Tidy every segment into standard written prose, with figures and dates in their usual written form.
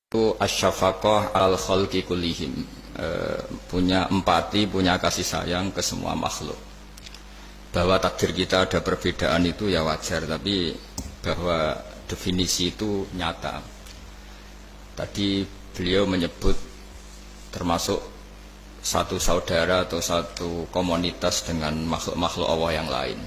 Itu asyafaqah al khalqi kullihim, punya empati, punya kasih sayang ke semua makhluk. Bahwa takdir kita ada perbedaan itu ya wajar, tapi bahwa definisi itu nyata. Tadi beliau menyebut termasuk satu saudara atau satu komunitas dengan makhluk-makhluk Allah yang lain.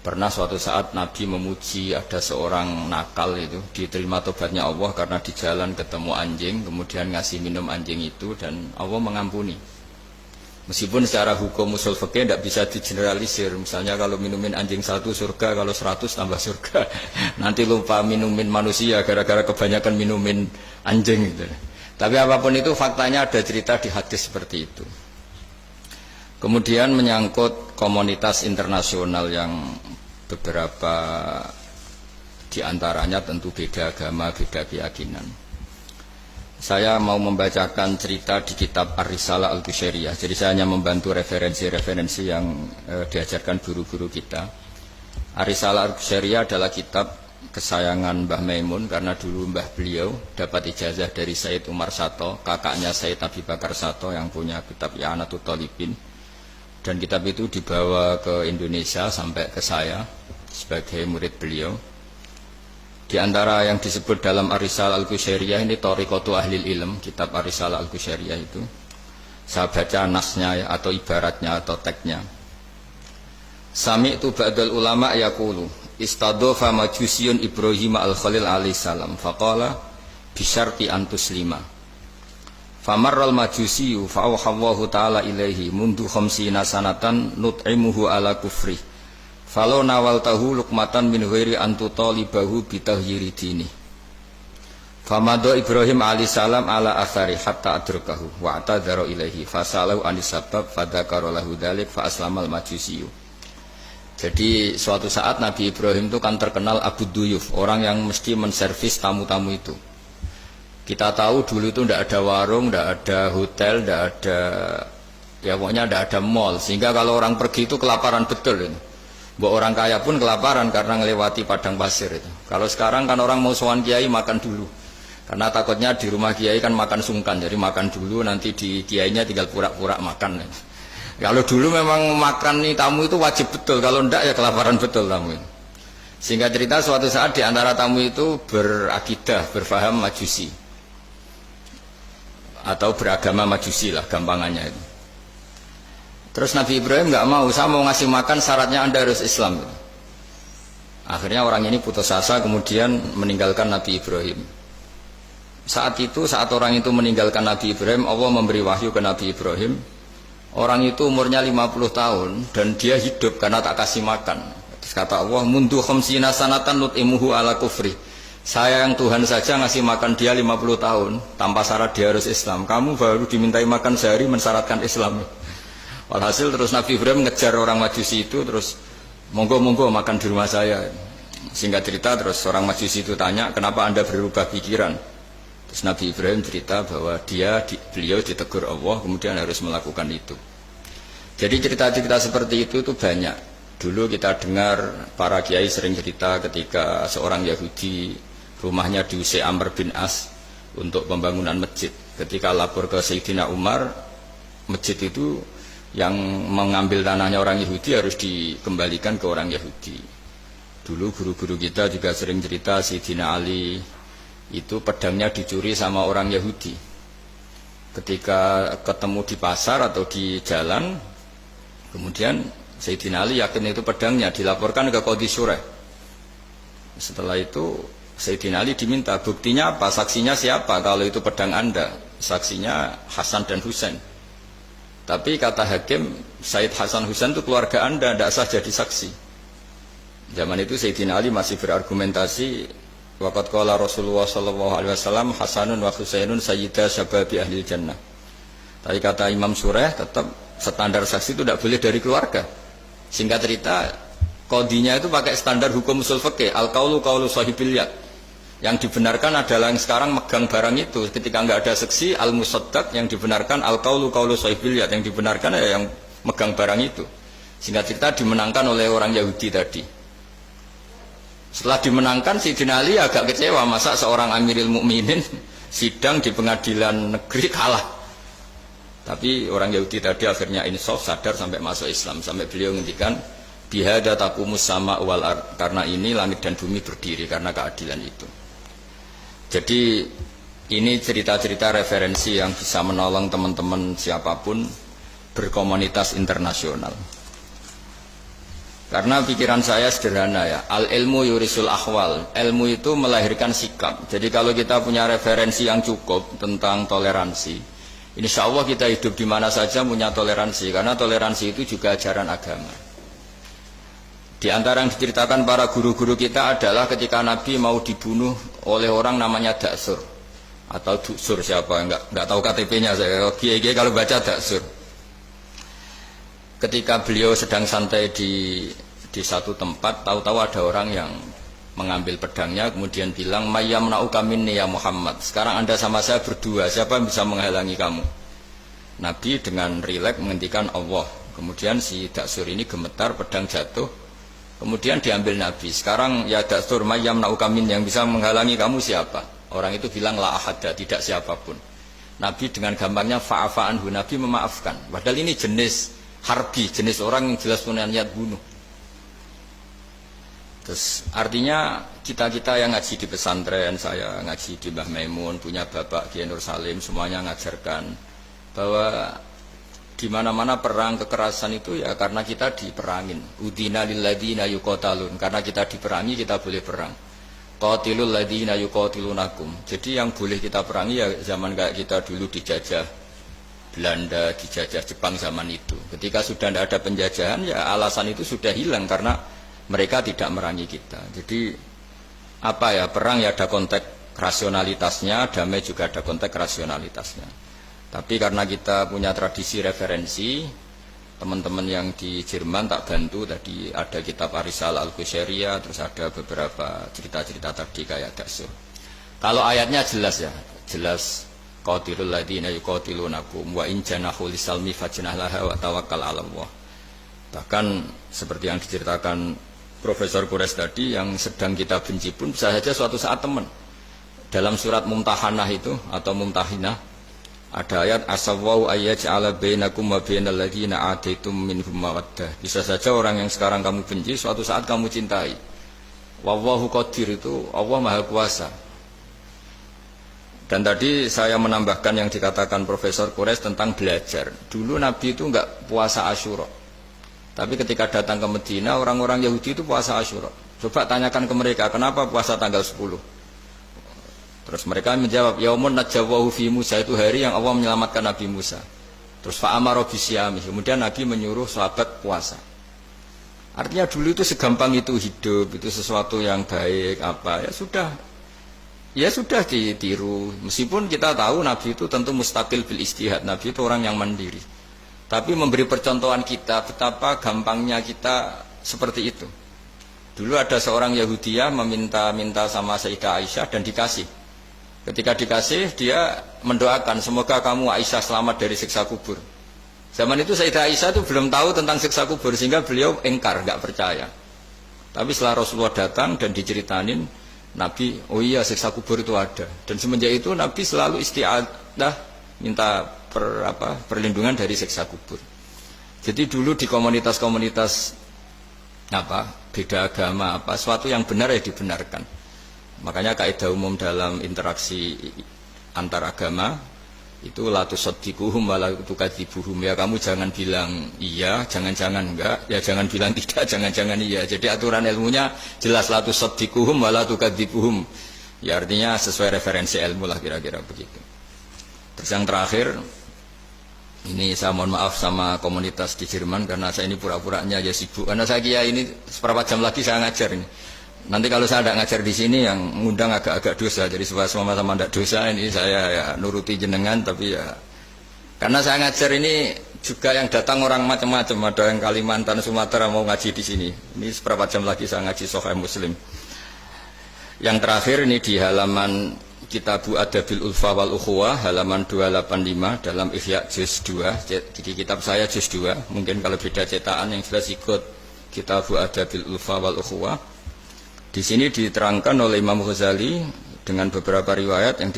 Pernah suatu saat Nabi memuji ada seorang nakal itu, diterima tobatnya Allah karena di jalan ketemu anjing, kemudian ngasih minum anjing itu dan Allah mengampuni. Meskipun secara hukum usul fikih tidak bisa digeneralisir, misalnya kalau minumin anjing 1 surga, kalau 100 tambah surga. Nanti lupa minumin manusia gara-gara kebanyakan minumin anjing gitu. Tapi apapun itu faktanya ada cerita di hadis seperti itu. Kemudian menyangkut komunitas internasional yang beberapa diantaranya tentu beda agama, beda keyakinan. Saya mau membacakan cerita di kitab Ar-Risalah Al-Qushairiyah. Jadi saya hanya membantu referensi-referensi yang diajarkan guru-guru kita. Ar-Risalah Al-Qushairiyah adalah kitab kesayangan Mbah Maimun karena dulu mbah beliau dapat ijazah dari Sayyid Umar Sato, kakaknya Sayyid Abi Bakar Sato yang punya kitab I'anatul Talibin. Dan kitab itu dibawa ke Indonesia sampai ke saya sebagai murid beliau. Di antara yang disebut dalam Ar-Risalah Al-Qushairiyah ini Thariqatu Ahlil Ilm, kitab Ar-Risalah Al-Qushairiyah itu. Saya baca nasnya atau ibaratnya atau teksnya. Sami'tu ba'dal ulama yaqulu istadhafa majusiyun Ibrahim al-Khalil alaihi salam faqala bisyarti antuslima. Famarral majusiyu fa'awhallahu ta'ala ilaihi mundu khamsina sanatan nut'imuhu ala kufri falau nawaltahu lukmatan min ghairi antutalibahu bitahyiri dini famado Ibrahim alaihissalam ala athari hatta adrakahu wa'atadhara ilaihi fasalahu anisabab fadhakara lahu dhalik fa'aslamal majusiyu. Jadi suatu saat Nabi Ibrahim itu kan terkenal Abu Duyuf, orang yang mesti menservis tamu-tamu itu. Kita tahu dulu itu tidak ada warung, tidak ada hotel, tidak ada, ya pokoknya tidak ada mall. Sehingga kalau orang pergi itu kelaparan betul. Buat orang kaya pun kelaparan karena melewati padang pasir itu. Kalau sekarang kan orang mau sowan kiai makan dulu. Karena takutnya di rumah kiai kan makan sungkan, jadi makan dulu nanti di kiainya tinggal pura-pura makan. Kalau dulu memang makan nih tamu itu wajib betul, kalau tidak ya kelaparan betul tamu itu. Sehingga cerita suatu saat di antara tamu itu berakidah, berfaham majusi. Atau beragama majusi lah gampangannya itu. Terus Nabi Ibrahim nggak mau, saya mau ngasih makan syaratnya Anda harus Islam gitu. Akhirnya orang ini putus asa kemudian meninggalkan Nabi Ibrahim. Saat orang itu meninggalkan Nabi Ibrahim, Allah memberi wahyu ke Nabi Ibrahim. Orang itu umurnya 50 tahun dan dia hidup karena tak kasih makan. Terus kata Allah, mundu khamsina sanatan nut'imuhu ala kufri. Saya yang Tuhan saja ngasih makan dia 50 tahun tanpa syarat dia harus Islam. Kamu baru dimintai makan sehari mensyaratkan Islam. Walhasil terus Nabi Ibrahim ngejar orang majusi itu, terus monggo-monggo makan di rumah saya. Singkat cerita terus orang majusi itu tanya, kenapa Anda berubah pikiran? Terus Nabi Ibrahim cerita bahwa beliau ditegur Allah kemudian harus melakukan itu. Jadi cerita-cerita seperti itu banyak. Dulu kita dengar para kiai sering cerita ketika seorang Yahudi rumahnya diusir Amr bin As untuk pembangunan masjid. Ketika lapor ke Sayyidina Umar, masjid itu yang mengambil tanahnya orang Yahudi harus dikembalikan ke orang Yahudi. Dulu guru-guru kita juga sering cerita Sayyidina Ali itu pedangnya dicuri sama orang Yahudi. Ketika ketemu di pasar atau di jalan, kemudian Sayyidina Ali yakin itu pedangnya, dilaporkan ke Qadhi Syurah. Setelah itu Sayyidina Ali diminta, buktinya apa? Saksinya siapa? Kalau itu pedang Anda, saksinya Hasan dan Husain. Tapi kata hakim, Sayyid Hasan Husain itu keluarga Anda, tidak sah jadi saksi. Zaman itu Sayyidina Ali masih berargumentasi, waqad qala Rasulullah sallallahu alaihi wasallam Hasanun wa Husainun sayyida syababi ahli jannah. Tapi kata Imam Surah, tetap standar saksi itu tidak boleh dari keluarga. Singkat cerita, qadhinya itu pakai standar hukum usul fikih, al-qaulu qaulu sahibil yad. Yang dibenarkan adalah yang sekarang megang barang itu. Ketika nggak ada saksi, al-musaddaq, yang dibenarkan al-qaulu qaulu sahibil yad, yang dibenarkan ya yang megang barang itu. Singkat cerita dimenangkan oleh orang Yahudi tadi. Setelah dimenangkan Sayyidina Ali agak kecewa, masa seorang Amirul Mukminin sidang di pengadilan negeri kalah. Tapi orang Yahudi tadi akhirnya insaf, sadar sampai masuk Islam, sampai beliau ngendikan bihada taqumus sama wal ard, karena ini langit dan bumi berdiri karena keadilan itu. Jadi ini cerita-cerita referensi yang bisa menolong teman-teman siapapun berkomunitas internasional. Karena pikiran saya sederhana ya, al ilmu yurisul ahwal, ilmu itu melahirkan sikap. Jadi kalau kita punya referensi yang cukup tentang toleransi, insya Allah kita hidup di mana saja punya toleransi, karena toleransi itu juga ajaran agama. Di antara yang diceritakan para guru-guru kita adalah ketika Nabi mau dibunuh oleh orang namanya Daksur atau Duksur, siapa nggak tahu KTP-nya saya. Kiai kalau baca Daksur. Ketika beliau sedang santai di satu tempat, tahu-tahu ada orang yang mengambil pedangnya, kemudian bilang, "Mayyamna'uka minni ya Muhammad." Sekarang Anda sama saya berdua, siapa yang bisa menghalangi kamu? Nabi dengan rileks menghentikan Allah. Kemudian si Daksur ini gemetar, pedang jatuh. Kemudian diambil Nabi. Sekarang ya Daksur, mayyamna'uka minni, yang bisa menghalangi kamu siapa? Orang itu bilang la ahada, tidak siapapun. Nabi dengan gampangnya fa'afa'anhu, Nabi memaafkan. Padahal ini jenis harbi, jenis orang yang jelas punya niat bunuh. Terus artinya kita-kita yang ngaji di pesantren, saya ngaji di Mbah Maimun, punya Bapak Kiai Nur Salim, semuanya ngajarkan bahwa di mana-mana perang kekerasan itu ya karena kita diperangin. Udina lil ladzina yuqatalun, karena kita diperangi kita boleh perang. Qatilul ladzina yuqatilunakum. Jadi yang boleh kita perangi ya zaman kayak kita dulu dijajah Belanda, dijajah Jepang zaman itu. Ketika sudah tidak ada penjajahan, ya alasan itu sudah hilang karena mereka tidak merangi kita. Jadi apa ya, perang ya ada konteks rasionalitasnya, damai juga ada konteks rasionalitasnya. Tapi karena kita punya tradisi referensi, teman-teman yang di Jerman tak bantu, tadi ada kitab Arisal Al-Qushairiyah, terus ada beberapa cerita-cerita tadi kayak Daksur. Kalau ayatnya jelas ya, jelas qatilul ladzina yuqatilunakum wa in janahu lisalmi fajnah laha wa tawakkal 'ala Allah. Bahkan seperti yang diceritakan Profesor Quraisy tadi, yang sedang kita benci pun bisa saja suatu saat teman. Dalam surat Mumtahanah itu atau Mumtahinah ada ayat asawwau ayyaj'ala bainakum wa bainal ladzina ataitum minhum mawaddah. Bisa saja orang yang sekarang kamu benci suatu saat kamu cintai. Wallahu qadir, itu Allah Maha Kuasa. Dan tadi saya menambahkan yang dikatakan Profesor Quraisy tentang belajar. Dulu Nabi itu enggak puasa Asyura. Tapi ketika datang ke Medina, orang-orang Yahudi itu puasa Asyura. Coba tanyakan ke mereka, kenapa puasa tanggal 10? Terus mereka menjawab, yaumun najawwahu fi Musa, itu hari yang Allah menyelamatkan Nabi Musa. Terus fa'amara bisyami, kemudian Nabi menyuruh sahabat puasa. Artinya dulu itu segampang itu hidup, itu sesuatu yang baik, apa ya sudah. Ya sudah ditiru. Meskipun kita tahu Nabi itu tentu mustaqil bil istihad, Nabi itu orang yang mandiri. Tapi memberi percontohan kita betapa gampangnya kita seperti itu. Dulu ada seorang Yahudiyah meminta sama Sayyidah Aisyah dan dikasih. Ketika dikasih, dia mendoakan semoga kamu Aisyah selamat dari siksa kubur. Zaman itu Sayyidah Aisyah itu belum tahu tentang siksa kubur, sehingga beliau engkar, nggak percaya. Tapi setelah Rasulullah datang dan diceritanin, Nabi, oh iya siksa kubur itu ada. Dan semenjak itu Nabi selalu isti'adah, minta perlindungan dari siksa kubur. Jadi dulu di komunitas-komunitas beda agama, suatu yang benar ya dibenarkan. Makanya kaidah umum dalam interaksi antar agama itu la tusaddiquhum wa la tukadzibuhum, ya kamu jangan bilang iya, jangan-jangan enggak, ya jangan bilang tidak, jangan-jangan iya. Jadi aturan ilmunya jelas la tusaddiquhum wa la tukadzibuhum. Ya artinya sesuai referensi ilmu lah kira-kira begitu. Terus yang terakhir, ini saya mohon maaf sama komunitas di Jerman karena saya ini pura-puranya aja sibuk. Karena saya kira ini seberapa jam lagi saya ngajar ini. Nanti kalau saya tidak ngajar di sini yang ngundang agak-agak dosa. Jadi supaya sama-sama tidak dosa, ini saya ya nuruti jenengan, tapi ya karena saya ngajar ini juga yang datang orang macam-macam. Ada yang Kalimantan, Sumatera mau ngaji di sini. Ini seberapa jam lagi saya ngaji Sahih Muslim. Yang terakhir ini di halaman Kitabu Adabil Ulfa wal Ukhuwah halaman 285 dalam Ihya juz 2. Jadi kitab saya juz 2. Mungkin kalau beda cetakan yang jelas ikut Kitabu Adabil Ulfa wal Ukhuwah. Di sini diterangkan oleh Imam Ghazali dengan beberapa riwayat yang